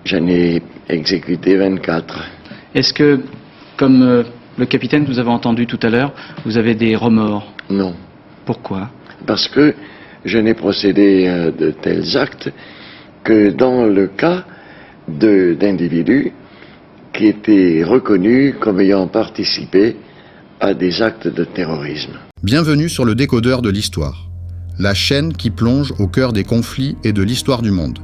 J'en ai exécuté 24. Est-ce que, comme le capitaine que nous avons entendu tout à l'heure, vous avez des remords? Non. Pourquoi? Parce que je n'ai procédé de tels actes que dans le cas d'individus qui étaient reconnus comme ayant participé à des actes de terrorisme. Bienvenue sur le décodeur de l'histoire, la chaîne qui plonge au cœur des conflits et de l'histoire du monde.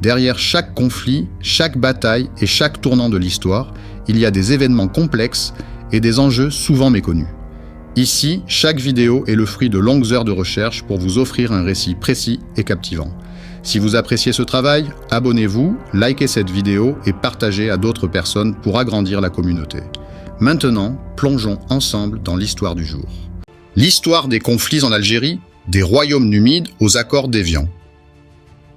Derrière chaque conflit, chaque bataille et chaque tournant de l'histoire, il y a des événements complexes et des enjeux souvent méconnus. Ici, chaque vidéo est le fruit de longues heures de recherche pour vous offrir un récit précis et captivant. Si vous appréciez ce travail, abonnez-vous, likez cette vidéo et partagez à d'autres personnes pour agrandir la communauté. Maintenant, plongeons ensemble dans l'histoire du jour. L'histoire des conflits en Algérie, des royaumes numides aux accords d'Évian.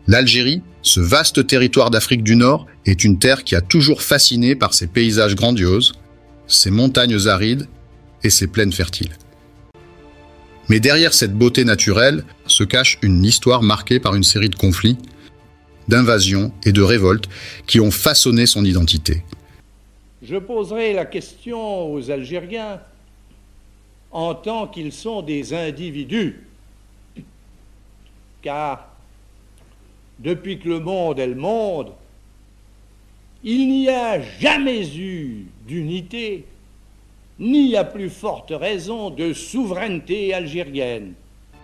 L'Algérie, ce vaste territoire d'Afrique du Nord, est une terre qui a toujours fasciné par ses paysages grandioses, ses montagnes arides et ses plaines fertiles. Mais derrière cette beauté naturelle se cache une histoire marquée par une série de conflits, d'invasions et de révoltes qui ont façonné son identité. Je poserai la question aux Algériens en tant qu'ils sont des individus, car depuis que le monde est le monde, il n'y a jamais eu d'unité, ni à plus forte raison de souveraineté algérienne.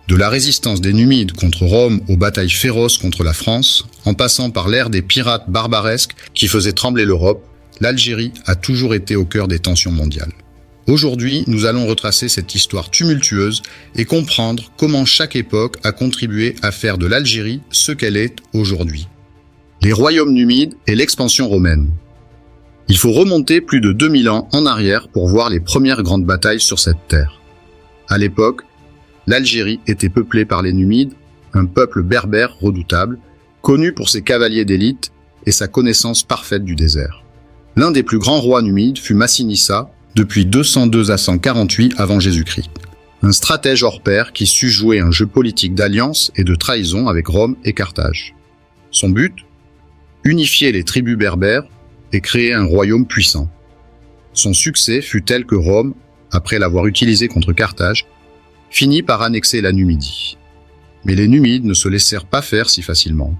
De la résistance des Numides contre Rome aux batailles féroces contre la France, en passant par l'ère des pirates barbaresques qui faisaient trembler l'Europe, l'Algérie a toujours été au cœur des tensions mondiales. Aujourd'hui, nous allons retracer cette histoire tumultueuse et comprendre comment chaque époque a contribué à faire de l'Algérie ce qu'elle est aujourd'hui. Les royaumes numides et l'expansion romaine. Il faut remonter plus de 2000 ans en arrière pour voir les premières grandes batailles sur cette terre. À l'époque, l'Algérie était peuplée par les Numides, un peuple berbère redoutable, connu pour ses cavaliers d'élite et sa connaissance parfaite du désert. L'un des plus grands rois numides fut Massinissa, depuis 202 à 148 avant Jésus-Christ. Un stratège hors pair qui sut jouer un jeu politique d'alliance et de trahison avec Rome et Carthage. Son but ? Unifier les tribus berbères et créer un royaume puissant. Son succès fut tel que Rome, après l'avoir utilisé contre Carthage, finit par annexer la Numidie. Mais les Numides ne se laissèrent pas faire si facilement.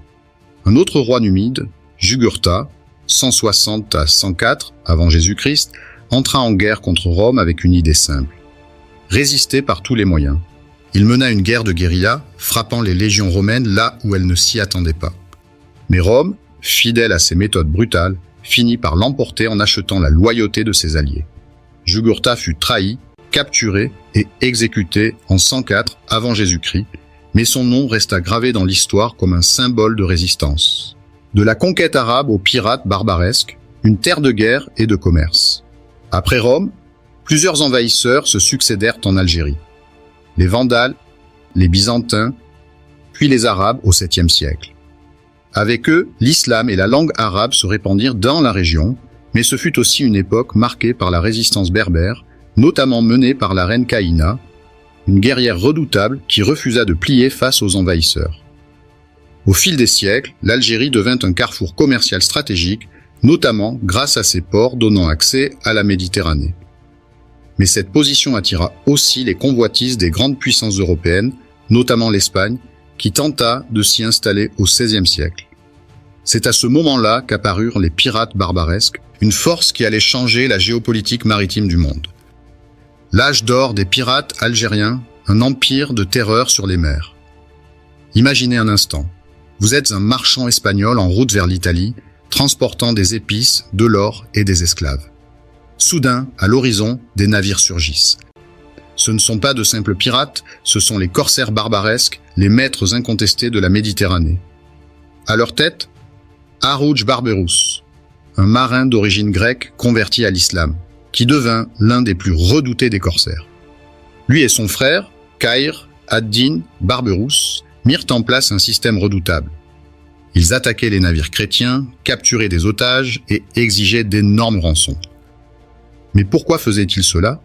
Un autre roi numide, Jugurtha, 160 à 104 avant Jésus-Christ, entra en guerre contre Rome avec une idée simple. Résister par tous les moyens. Il mena une guerre de guérilla, frappant les légions romaines là où elles ne s'y attendaient pas. Mais Rome, fidèle à ses méthodes brutales, finit par l'emporter en achetant la loyauté de ses alliés. Jugurtha fut trahi, capturé et exécuté en 104 avant Jésus-Christ, mais son nom resta gravé dans l'histoire comme un symbole de résistance. De la conquête arabe aux pirates barbaresques, une terre de guerre et de commerce. Après Rome, plusieurs envahisseurs se succédèrent en Algérie. Les Vandales, les Byzantins, puis les Arabes au 7e siècle. Avec eux, l'islam et la langue arabe se répandirent dans la région, mais ce fut aussi une époque marquée par la résistance berbère, notamment menée par la reine Caïna, une guerrière redoutable qui refusa de plier face aux envahisseurs. Au fil des siècles, l'Algérie devint un carrefour commercial stratégique, notamment grâce à ses ports donnant accès à la Méditerranée. Mais cette position attira aussi les convoitises des grandes puissances européennes, notamment l'Espagne, qui tenta de s'y installer au XVIe siècle. C'est à ce moment-là qu'apparurent les pirates barbaresques, une force qui allait changer la géopolitique maritime du monde. L'âge d'or des pirates algériens, un empire de terreur sur les mers. Imaginez un instant, vous êtes un marchand espagnol en route vers l'Italie, transportant des épices, de l'or et des esclaves. Soudain, à l'horizon, des navires surgissent. Ce ne sont pas de simples pirates, ce sont les corsaires barbaresques, les maîtres incontestés de la Méditerranée. À leur tête, Harouch Barberousse, un marin d'origine grecque converti à l'islam, qui devint l'un des plus redoutés des corsaires. Lui et son frère, Khair ad-Din Barberousse, mirent en place un système redoutable. Ils attaquaient les navires chrétiens, capturaient des otages et exigeaient d'énormes rançons. Mais pourquoi faisaient-ils cela ?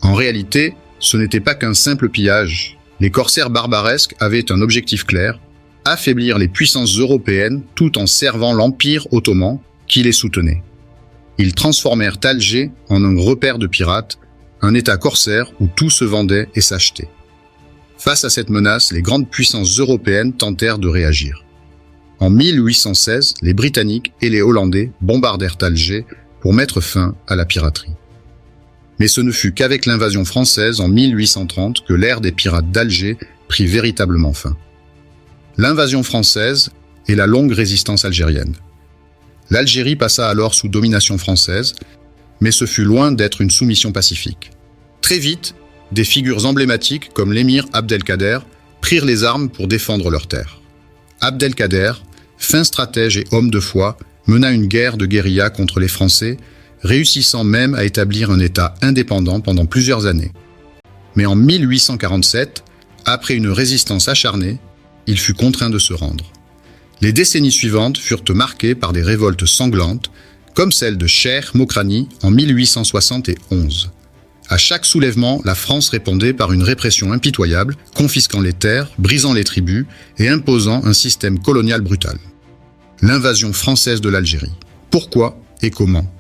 En réalité, ce n'était pas qu'un simple pillage. Les corsaires barbaresques avaient un objectif clair, affaiblir les puissances européennes tout en servant l'Empire ottoman qui les soutenait. Ils transformèrent Alger en un repère de pirates, un état corsaire où tout se vendait et s'achetait. Face à cette menace, les grandes puissances européennes tentèrent de réagir. En 1816, les Britanniques et les Hollandais bombardèrent Alger pour mettre fin à la piraterie. Mais ce ne fut qu'avec l'invasion française en 1830 que l'ère des pirates d'Alger prit véritablement fin. L'invasion française et la longue résistance algérienne. L'Algérie passa alors sous domination française, mais ce fut loin d'être une soumission pacifique. Très vite, des figures emblématiques comme l'émir Abdelkader prirent les armes pour défendre leurs terres. Abdelkader, fin stratège et homme de foi, mena une guerre de guérilla contre les Français, réussissant même à établir un État indépendant pendant plusieurs années. Mais en 1847, après une résistance acharnée, il fut contraint de se rendre. Les décennies suivantes furent marquées par des révoltes sanglantes, comme celle de Cheikh Mokrani en 1871. À chaque soulèvement, la France répondait par une répression impitoyable, confisquant les terres, brisant les tribus et imposant un système colonial brutal. L'invasion française de l'Algérie. Pourquoi et comment ?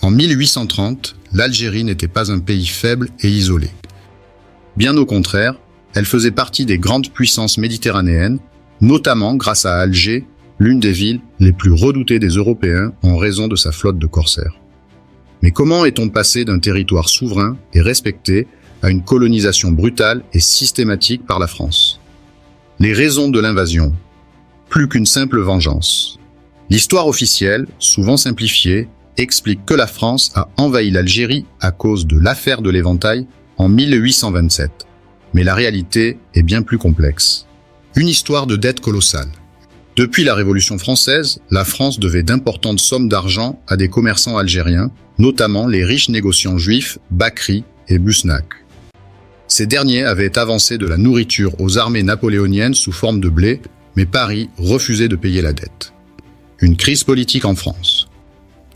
En 1830, l'Algérie n'était pas un pays faible et isolé. Bien au contraire, elle faisait partie des grandes puissances méditerranéennes, notamment grâce à Alger, l'une des villes les plus redoutées des Européens en raison de sa flotte de corsaires. Mais comment est-on passé d'un territoire souverain et respecté à une colonisation brutale et systématique par la France ? Les raisons de l'invasion. Plus qu'une simple vengeance. L'histoire officielle, souvent simplifiée, explique que la France a envahi l'Algérie à cause de l'affaire de l'Éventail en 1827. Mais la réalité est bien plus complexe. Une histoire de dette colossale. Depuis la Révolution française, la France devait d'importantes sommes d'argent à des commerçants algériens, notamment les riches négociants juifs Bakri et Busnak. Ces derniers avaient avancé de la nourriture aux armées napoléoniennes sous forme de blé, mais Paris refusait de payer la dette. Une crise politique en France.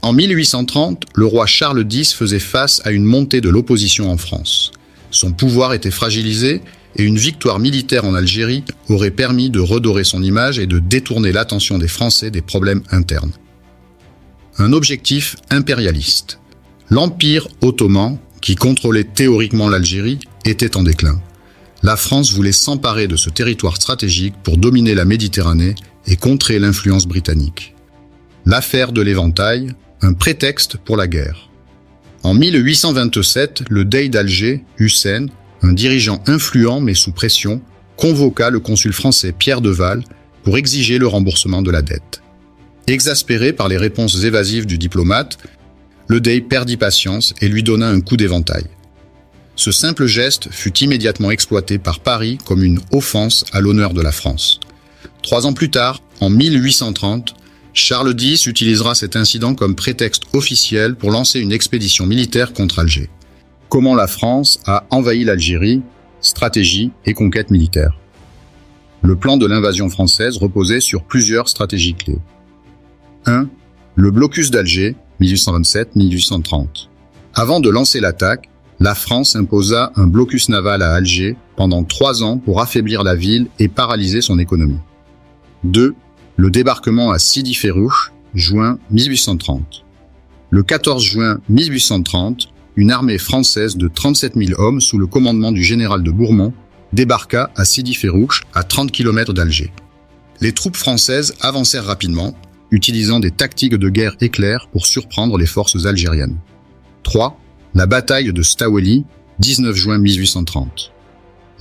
En 1830, le roi Charles X faisait face à une montée de l'opposition en France. Son pouvoir était fragilisé et une victoire militaire en Algérie aurait permis de redorer son image et de détourner l'attention des Français des problèmes internes. Un objectif impérialiste. L'Empire ottoman, qui contrôlait théoriquement l'Algérie, était en déclin. La France voulait s'emparer de ce territoire stratégique pour dominer la Méditerranée et contrer l'influence britannique. L'affaire de l'Éventail, un prétexte pour la guerre. En 1827, le Dey d'Alger, Hussein, un dirigeant influent mais sous pression, convoqua le consul français Pierre de Val pour exiger le remboursement de la dette. Exaspéré par les réponses évasives du diplomate, le Dey perdit patience et lui donna un coup d'éventail. Ce simple geste fut immédiatement exploité par Paris comme une offense à l'honneur de la France. 3 ans plus tard, en 1830, Charles X utilisera cet incident comme prétexte officiel pour lancer une expédition militaire contre Alger. Comment la France a envahi l'Algérie, stratégie et conquête militaire. Le plan de l'invasion française reposait sur plusieurs stratégies clés. 1. Le blocus d'Alger, 1827-1830. Avant de lancer l'attaque, la France imposa un blocus naval à Alger pendant 3 ans pour affaiblir la ville et paralyser son économie. 2. Le débarquement à Sidi Ferrouch, juin 1830. Le 14 juin 1830, une armée française de 37 000 hommes sous le commandement du général de Bourmont débarqua à Sidi Ferrouch, à 30 km d'Alger. Les troupes françaises avancèrent rapidement, utilisant des tactiques de guerre éclair pour surprendre les forces algériennes. 3. La bataille de Staweli, 19 juin 1830.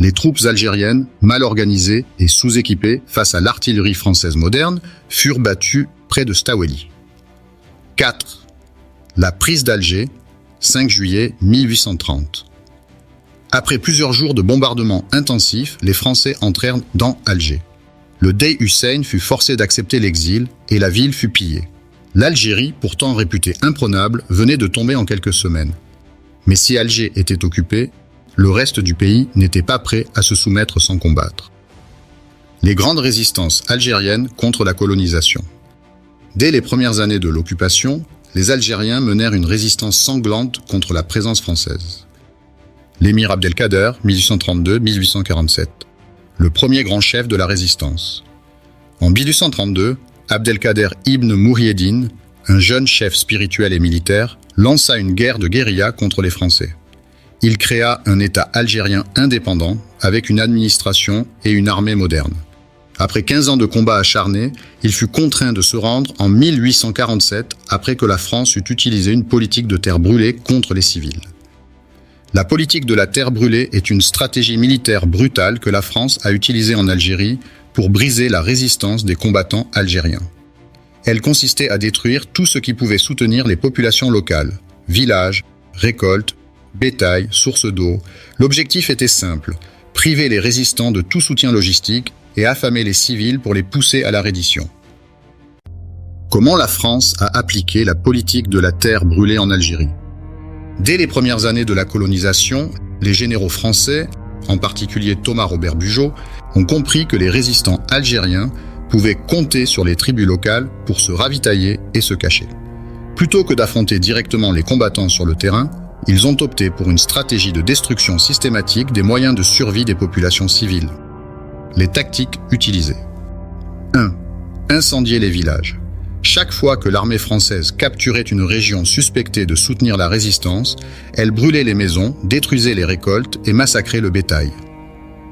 Les troupes algériennes, mal organisées et sous-équipées face à l'artillerie française moderne, furent battues près de Staweli. 4. La prise d'Alger, 5 juillet 1830. Après plusieurs jours de bombardements intensifs, les Français entrèrent dans Alger. Le Dey Hussein fut forcé d'accepter l'exil et la ville fut pillée. L'Algérie, pourtant réputée imprenable, venait de tomber en quelques semaines. Mais si Alger était occupée, le reste du pays n'était pas prêt à se soumettre sans combattre. Les grandes résistances algériennes contre la colonisation. Dès les premières années de l'occupation, les Algériens menèrent une résistance sanglante contre la présence française. L'émir Abdelkader, 1832-1847. le premier grand chef de la résistance. En 1832, Abdelkader ibn Mourieddine, un jeune chef spirituel et militaire, lança une guerre de guérilla contre les Français. Il créa un État algérien indépendant avec une administration et une armée moderne. Après 15 ans de combats acharnés, il fut contraint de se rendre en 1847 après que la France eut utilisé une politique de terre brûlée contre les civils. La politique de la terre brûlée est une stratégie militaire brutale que la France a utilisée en Algérie pour briser la résistance des combattants algériens. Elle consistait à détruire tout ce qui pouvait soutenir les populations locales, villages, récoltes, bétail, sources d'eau. L'objectif était simple, priver les résistants de tout soutien logistique et affamer les civils pour les pousser à la reddition. Comment la France a appliqué la politique de la terre brûlée en Algérie? Dès les premières années de la colonisation, les généraux français, en particulier Thomas Robert Bugeaud, ont compris que les résistants algériens pouvaient compter sur les tribus locales pour se ravitailler et se cacher. Plutôt que d'affronter directement les combattants sur le terrain, ils ont opté pour une stratégie de destruction systématique des moyens de survie des populations civiles. Les tactiques utilisées. 1. Incendier les villages. Chaque fois que l'armée française capturait une région suspectée de soutenir la résistance, elle brûlait les maisons, détruisait les récoltes et massacrait le bétail.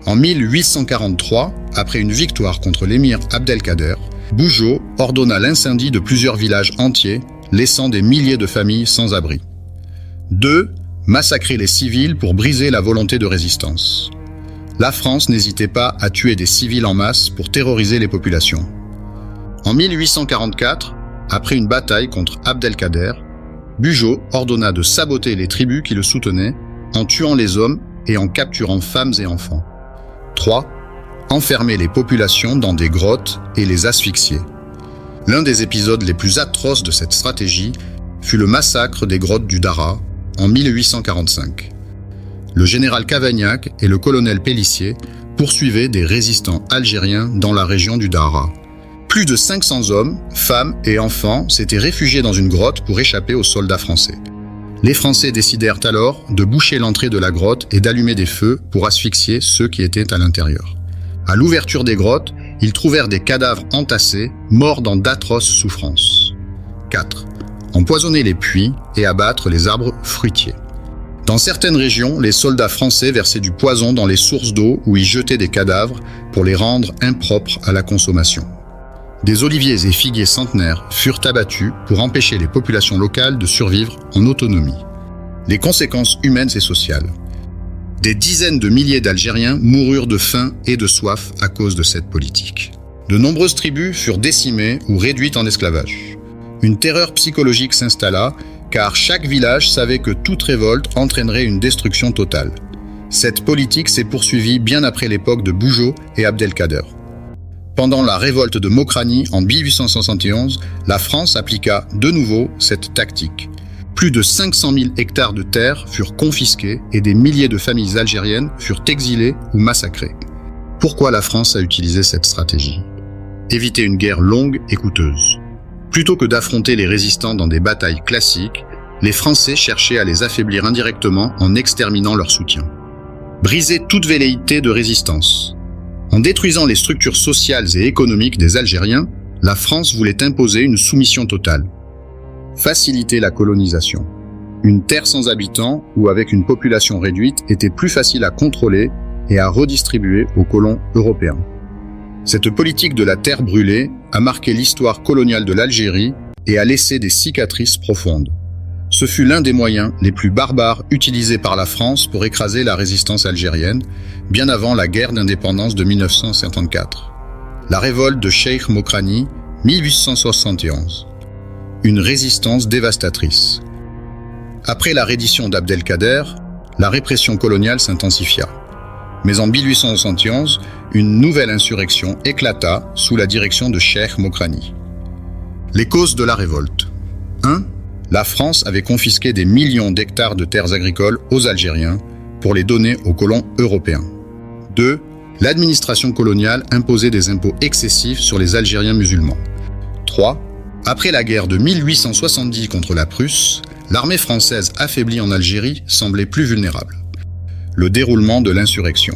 En 1843, après une victoire contre l'émir Abdelkader, Bugeaud ordonna l'incendie de plusieurs villages entiers, laissant des milliers de familles sans abri. 2. Massacrer les civils pour briser la volonté de résistance. La France n'hésitait pas à tuer des civils en masse pour terroriser les populations. En 1844, après une bataille contre Abdelkader, Bugeaud ordonna de saboter les tribus qui le soutenaient en tuant les hommes et en capturant femmes et enfants. 3. Enfermer les populations dans des grottes et les asphyxier. L'un des épisodes les plus atroces de cette stratégie fut le massacre des grottes du Dara en 1845. Le général Cavaignac et le colonel Pélissier poursuivaient des résistants algériens dans la région du Dara. Plus de 500 hommes, femmes et enfants s'étaient réfugiés dans une grotte pour échapper aux soldats français. Les Français décidèrent alors de boucher l'entrée de la grotte et d'allumer des feux pour asphyxier ceux qui étaient à l'intérieur. À l'ouverture des grottes, ils trouvèrent des cadavres entassés, morts dans d'atroces souffrances. 4. Empoisonner les puits et abattre les arbres fruitiers. Dans certaines régions, les soldats français versaient du poison dans les sources d'eau où ils jetaient des cadavres pour les rendre impropres à la consommation. Des oliviers et figuiers centenaires furent abattus pour empêcher les populations locales de survivre en autonomie. Les conséquences humaines et sociales. Des dizaines de milliers d'Algériens moururent de faim et de soif à cause de cette politique. De nombreuses tribus furent décimées ou réduites en esclavage. Une terreur psychologique s'installa, car chaque village savait que toute révolte entraînerait une destruction totale. Cette politique s'est poursuivie bien après l'époque de Bugeaud et Abdelkader. Pendant la révolte de Mokrani en 1871, la France appliqua de nouveau cette tactique. Plus de 500 000 hectares de terre furent confisqués et des milliers de familles algériennes furent exilées ou massacrées. Pourquoi la France a utilisé cette stratégie? Éviter une guerre longue et coûteuse. Plutôt que d'affronter les résistants dans des batailles classiques, les Français cherchaient à les affaiblir indirectement en exterminant leur soutien. Briser toute velléité de résistance. En détruisant les structures sociales et économiques des Algériens, la France voulait imposer une soumission totale. Faciliter la colonisation. Une terre sans habitants ou avec une population réduite était plus facile à contrôler et à redistribuer aux colons européens. Cette politique de la terre brûlée a marqué l'histoire coloniale de l'Algérie et a laissé des cicatrices profondes. Ce fut l'un des moyens les plus barbares utilisés par la France pour écraser la résistance algérienne, bien avant la guerre d'indépendance de 1954. La révolte de Cheikh Mokrani, 1871. Une résistance dévastatrice. Après la reddition d'Abdelkader, la répression coloniale s'intensifia. Mais en 1871, une nouvelle insurrection éclata sous la direction de Cheikh Mokrani. Les causes de la révolte. 1. La France avait confisqué des millions d'hectares de terres agricoles aux Algériens pour les donner aux colons européens. 2. L'administration coloniale imposait des impôts excessifs sur les Algériens musulmans. 3. Après la guerre de 1870 contre la Prusse, l'armée française affaiblie en Algérie semblait plus vulnérable. Le déroulement de l'insurrection.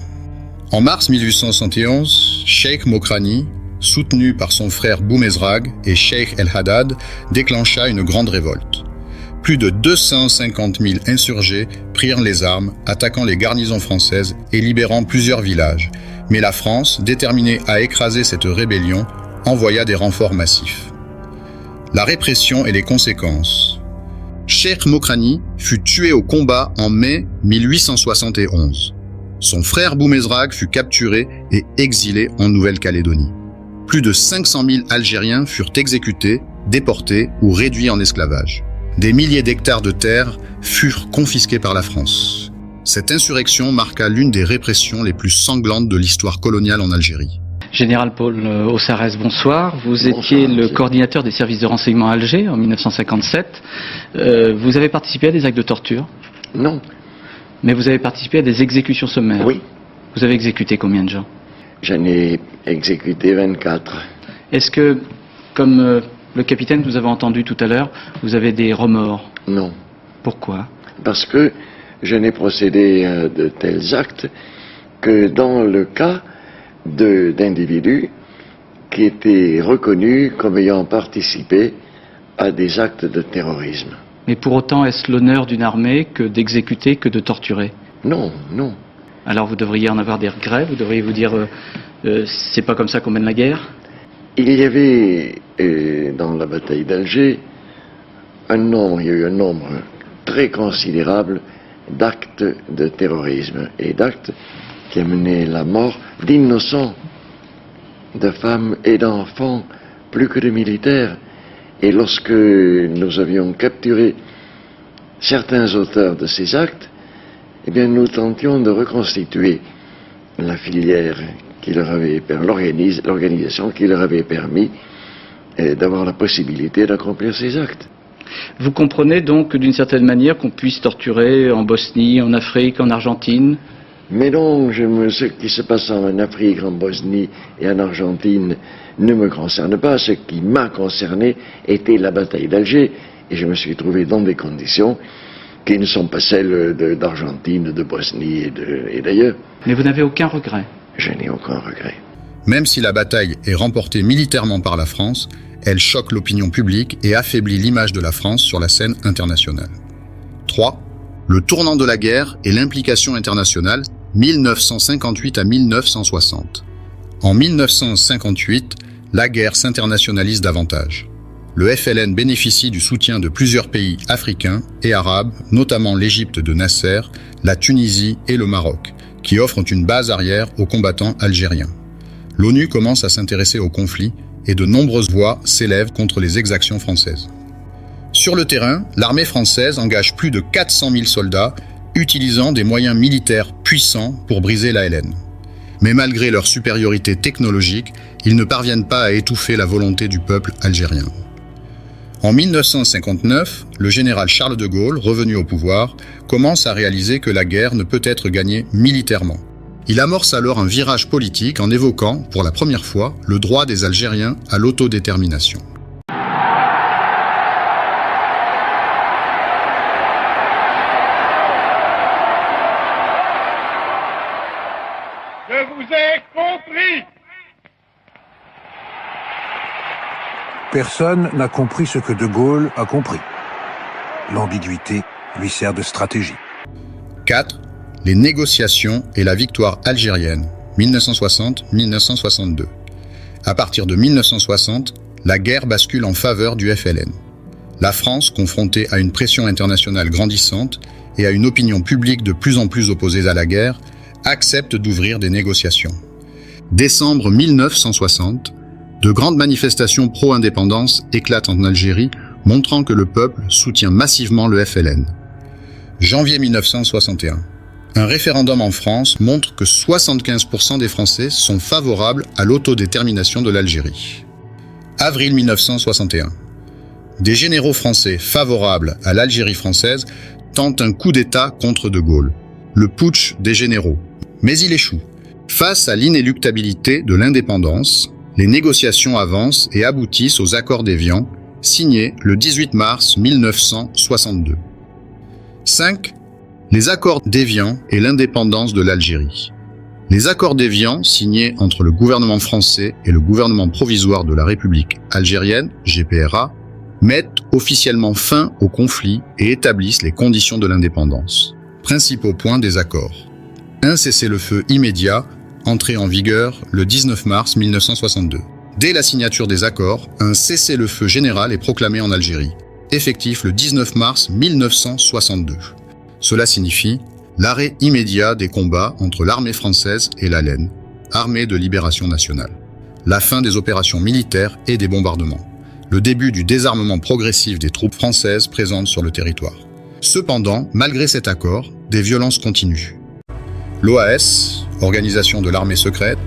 En mars 1871, Cheikh Mokrani, soutenu par son frère Boumezrag et Cheikh El Haddad, déclencha une grande révolte. Plus de 250 000 insurgés prirent les armes, attaquant les garnisons françaises et libérant plusieurs villages. Mais la France, déterminée à écraser cette rébellion, envoya des renforts massifs. La répression et les conséquences. Cheikh Mokrani fut tué au combat en mai 1871. Son frère Boumezrag fut capturé et exilé en Nouvelle-Calédonie. Plus de 500 000 Algériens furent exécutés, déportés ou réduits en esclavage. Des milliers d'hectares de terre furent confisqués par la France. Cette insurrection marqua l'une des répressions les plus sanglantes de l'histoire coloniale en Algérie. Général Paul Aussarès, bonsoir. Vous étiez le coordinateur des services de renseignement à Alger en 1957. Vous avez participé à des actes de torture? Non. Mais vous avez participé à des exécutions sommaires? Oui. Vous avez exécuté combien de gens? J'en ai exécuté 24. Est-ce que, comme le capitaine que nous avons entendu tout à l'heure, vous avez des remords? Non. Pourquoi? Parce que je n'ai procédé à de tels actes que dans le cas d'individus qui étaient reconnus comme ayant participé à des actes de terrorisme. Mais pour autant, est-ce l'honneur d'une armée que d'exécuter, que de torturer? Non, non. Alors vous devriez en avoir des regrets, vous devriez vous dire c'est pas comme ça qu'on mène la guerre? Il y avait dans la bataille d'Alger il y a eu un nombre très considérable d'actes de terrorisme et d'actes qui amenaient la mort d'innocents, de femmes et d'enfants, plus que de militaires. Et lorsque nous avions capturé certains auteurs de ces actes, eh bien nous tentions de reconstituer la filière qui leur avait l'organisation qui leur avait permis d'avoir la possibilité d'accomplir ces actes. Vous comprenez donc d'une certaine manière qu'on puisse torturer en Bosnie, en Afrique, en Argentine? Mais non, ce qui se passe en Afrique, en Bosnie et en Argentine ne me concerne pas. Ce qui m'a concerné était la bataille d'Alger. Et je me suis trouvé dans des conditions qui ne sont pas celles d'Argentine, de Bosnie et d'ailleurs. Mais vous n'avez aucun regret? Je n'ai aucun regret. Même si la bataille est remportée militairement par la France, elle choque l'opinion publique et affaiblit l'image de la France sur la scène internationale. 3. Le tournant de la guerre et l'implication internationale 1958 à 1960. En 1958, la guerre s'internationalise davantage. Le FLN bénéficie du soutien de plusieurs pays africains et arabes, notamment l'Égypte de Nasser, la Tunisie et le Maroc, qui offrent une base arrière aux combattants algériens. L'ONU commence à s'intéresser au conflit et de nombreuses voix s'élèvent contre les exactions françaises. Sur le terrain, l'armée française engage plus de 400 000 soldats, utilisant des moyens militaires puissants pour briser l'ALN. Mais malgré leur supériorité technologique, ils ne parviennent pas à étouffer la volonté du peuple algérien. En 1959, le général Charles de Gaulle, revenu au pouvoir, commence à réaliser que la guerre ne peut être gagnée militairement. Il amorce alors un virage politique en évoquant, pour la première fois, le droit des Algériens à l'autodétermination. Je vous ai compris. Personne n'a compris ce que De Gaulle a compris. L'ambiguïté lui sert de stratégie. 4. Les négociations et la victoire algérienne, 1960-1962. À partir de 1960, la guerre bascule en faveur du FLN. La France, confrontée à une pression internationale grandissante et à une opinion publique de plus en plus opposée à la guerre, accepte d'ouvrir des négociations. Décembre 1960, de grandes manifestations pro-indépendance éclatent en Algérie, montrant que le peuple soutient massivement le FLN. Janvier 1961. Un référendum en France montre que 75% des Français sont favorables à l'autodétermination de l'Algérie. Avril 1961. Des généraux français favorables à l'Algérie française tentent un coup d'État contre De Gaulle, le putsch des généraux. Mais il échoue. Face à l'inéluctabilité de l'indépendance, les négociations avancent et aboutissent aux accords d'Évian, signés le 18 mars 1962. 5. Les accords d'Évian et l'indépendance de l'Algérie. Les accords d'Évian, signés entre le gouvernement français et le gouvernement provisoire de la République algérienne, GPRA, mettent officiellement fin au conflit et établissent les conditions de l'indépendance. Principaux points des accords. Un cessez-le-feu immédiat, entré en vigueur le 19 mars 1962. Dès la signature des accords, un cessez-le-feu général est proclamé en Algérie, effectif le 19 mars 1962. Cela signifie l'arrêt immédiat des combats entre l'armée française et la LN, Armée de Libération Nationale, la fin des opérations militaires et des bombardements, le début du désarmement progressif des troupes françaises présentes sur le territoire. Cependant, malgré cet accord, des violences continuent. L'OAS, organisation de l'armée secrète,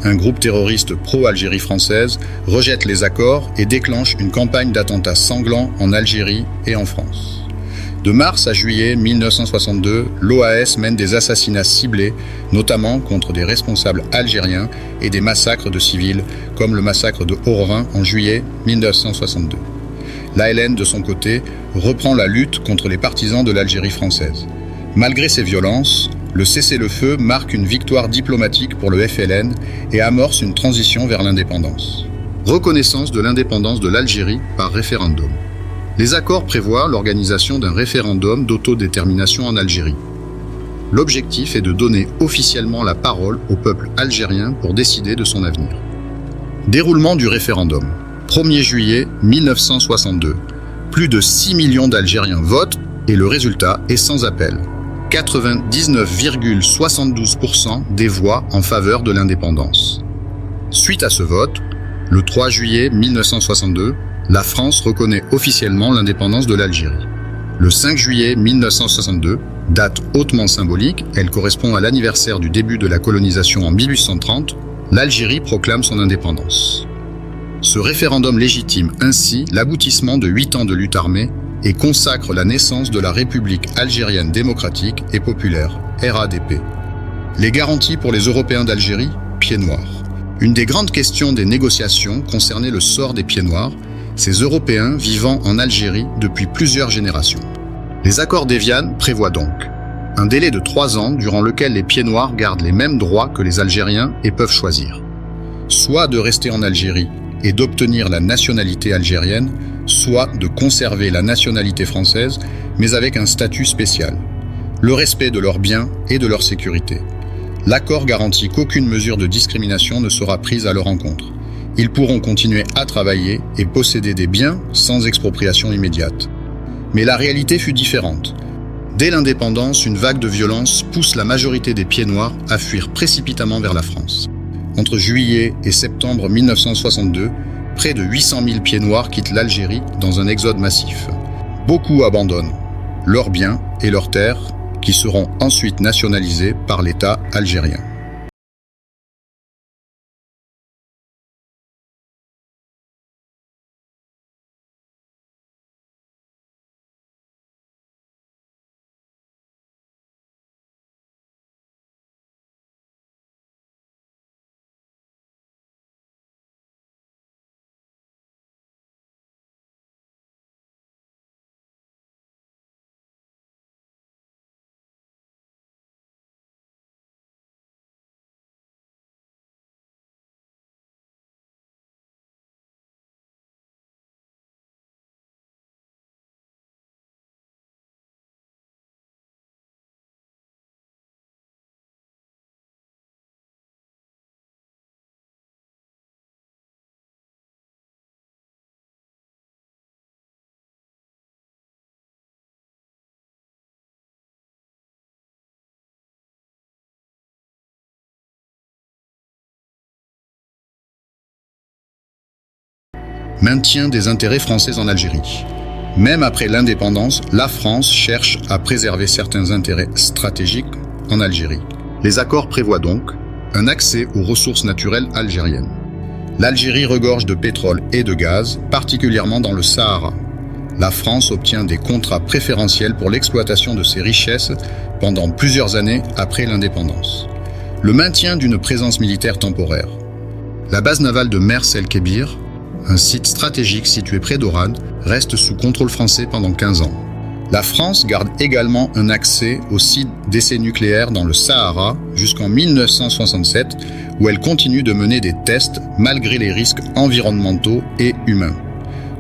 un groupe terroriste pro-Algérie française, rejette les accords et déclenche une campagne d'attentats sanglants en Algérie et en France. De mars à juillet 1962, l'OAS mène des assassinats ciblés, notamment contre des responsables algériens et des massacres de civils, comme le massacre de Haut-Rhin en juillet 1962. L'ALN, de son côté, reprend la lutte contre les partisans de l'Algérie française. Malgré ces violences, le cessez-le-feu marque une victoire diplomatique pour le FLN et amorce une transition vers l'indépendance. Reconnaissance de l'indépendance de l'Algérie par référendum. Les accords prévoient l'organisation d'un référendum d'autodétermination en Algérie. L'objectif est de donner officiellement la parole au peuple algérien pour décider de son avenir. Déroulement du référendum. 1er juillet 1962. Plus de 6 millions d'Algériens votent et le résultat est sans appel. 99,72% des voix en faveur de l'indépendance. Suite à ce vote, le 3 juillet 1962, la France reconnaît officiellement l'indépendance de l'Algérie. Le 5 juillet 1962, date hautement symbolique, elle correspond à l'anniversaire du début de la colonisation en 1830, l'Algérie proclame son indépendance. Ce référendum légitime ainsi l'aboutissement de 8 ans de lutte armée et consacre la naissance de la République algérienne démocratique et populaire, RADP. Les garanties pour les Européens d'Algérie, pieds noirs. Une des grandes questions des négociations concernait le sort des pieds noirs, ces Européens vivant en Algérie depuis plusieurs générations. Les accords d'Évian prévoient donc un délai de 3 ans durant lequel les pieds noirs gardent les mêmes droits que les Algériens et peuvent choisir, soit de rester en Algérie et d'obtenir la nationalité algérienne, soit de conserver la nationalité française, mais avec un statut spécial, le respect de leurs biens et de leur sécurité. L'accord garantit qu'aucune mesure de discrimination ne sera prise à leur encontre. Ils pourront continuer à travailler et posséder des biens sans expropriation immédiate. Mais la réalité fut différente. Dès l'indépendance, une vague de violence pousse la majorité des pieds noirs à fuir précipitamment vers la France. Entre juillet et septembre 1962, près de 800 000 pieds noirs quittent l'Algérie dans un exode massif. Beaucoup abandonnent leurs biens et leurs terres qui seront ensuite nationalisés par l'État algérien. Maintien des intérêts français en Algérie. Même après l'indépendance, la France cherche à préserver certains intérêts stratégiques en Algérie. Les accords prévoient donc un accès aux ressources naturelles algériennes. L'Algérie regorge de pétrole et de gaz, particulièrement dans le Sahara. La France obtient des contrats préférentiels pour l'exploitation de ces richesses pendant plusieurs années après l'indépendance. Le maintien d'une présence militaire temporaire. La base navale de Mers el-Kébir, un site stratégique situé près d'Oran, reste sous contrôle français pendant 15 ans. La France garde également un accès aux sites d'essais nucléaires dans le Sahara jusqu'en 1967, où elle continue de mener des tests malgré les risques environnementaux et humains.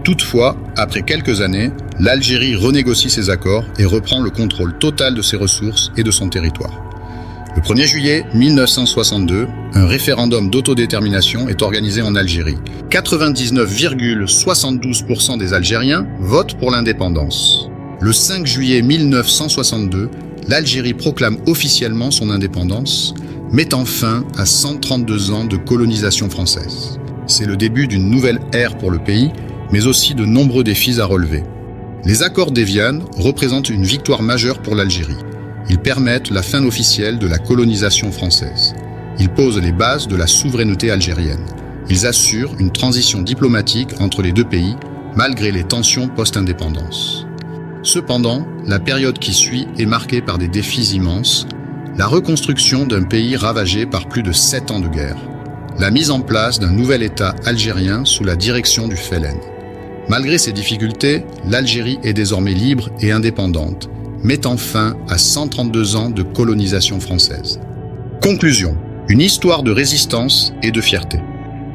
Toutefois, après quelques années, l'Algérie renégocie ses accords et reprend le contrôle total de ses ressources et de son territoire. Le 1er juillet 1962, un référendum d'autodétermination est organisé en Algérie. 99,72% des Algériens votent pour l'indépendance. Le 5 juillet 1962, l'Algérie proclame officiellement son indépendance, mettant fin à 132 ans de colonisation française. C'est le début d'une nouvelle ère pour le pays, mais aussi de nombreux défis à relever. Les accords d'Évian représentent une victoire majeure pour l'Algérie. Ils permettent la fin officielle de la colonisation française. Ils posent les bases de la souveraineté algérienne. Ils assurent une transition diplomatique entre les deux pays, malgré les tensions post-indépendance. Cependant, la période qui suit est marquée par des défis immenses, la reconstruction d'un pays ravagé par plus de 7 ans de guerre, la mise en place d'un nouvel État algérien sous la direction du FLN. Malgré ces difficultés, l'Algérie est désormais libre et indépendante, mettant fin à 132 ans de colonisation française. Conclusion. Une histoire de résistance et de fierté.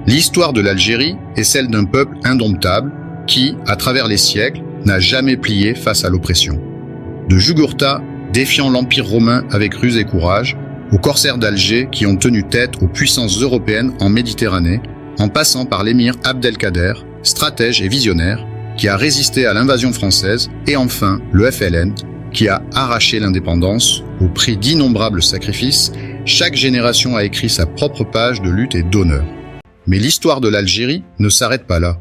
L'histoire de l'Algérie est celle d'un peuple indomptable qui, à travers les siècles, n'a jamais plié face à l'oppression. De Jugurtha, défiant l'Empire romain avec ruse et courage, aux corsaires d'Alger qui ont tenu tête aux puissances européennes en Méditerranée, en passant par l'émir Abdelkader, stratège et visionnaire, qui a résisté à l'invasion française, et enfin le FLN, qui a arraché l'indépendance au prix d'innombrables sacrifices. Chaque génération a écrit sa propre page de lutte et d'honneur. Mais l'histoire de l'Algérie ne s'arrête pas là.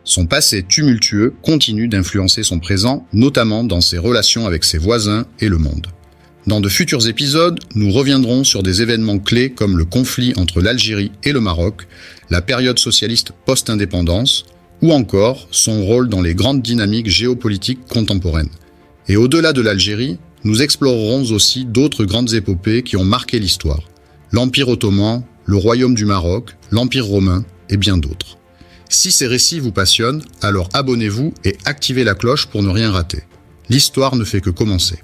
Son passé tumultueux continue d'influencer son présent, notamment dans ses relations avec ses voisins et le monde. Dans de futurs épisodes, nous reviendrons sur des événements clés comme le conflit entre l'Algérie et le Maroc, la période socialiste post-indépendance, ou encore son rôle dans les grandes dynamiques géopolitiques contemporaines. Et au-delà de l'Algérie, nous explorerons aussi d'autres grandes épopées qui ont marqué l'histoire. L'Empire ottoman, le Royaume du Maroc, l'Empire romain et bien d'autres. Si ces récits vous passionnent, alors abonnez-vous et activez la cloche pour ne rien rater. L'histoire ne fait que commencer.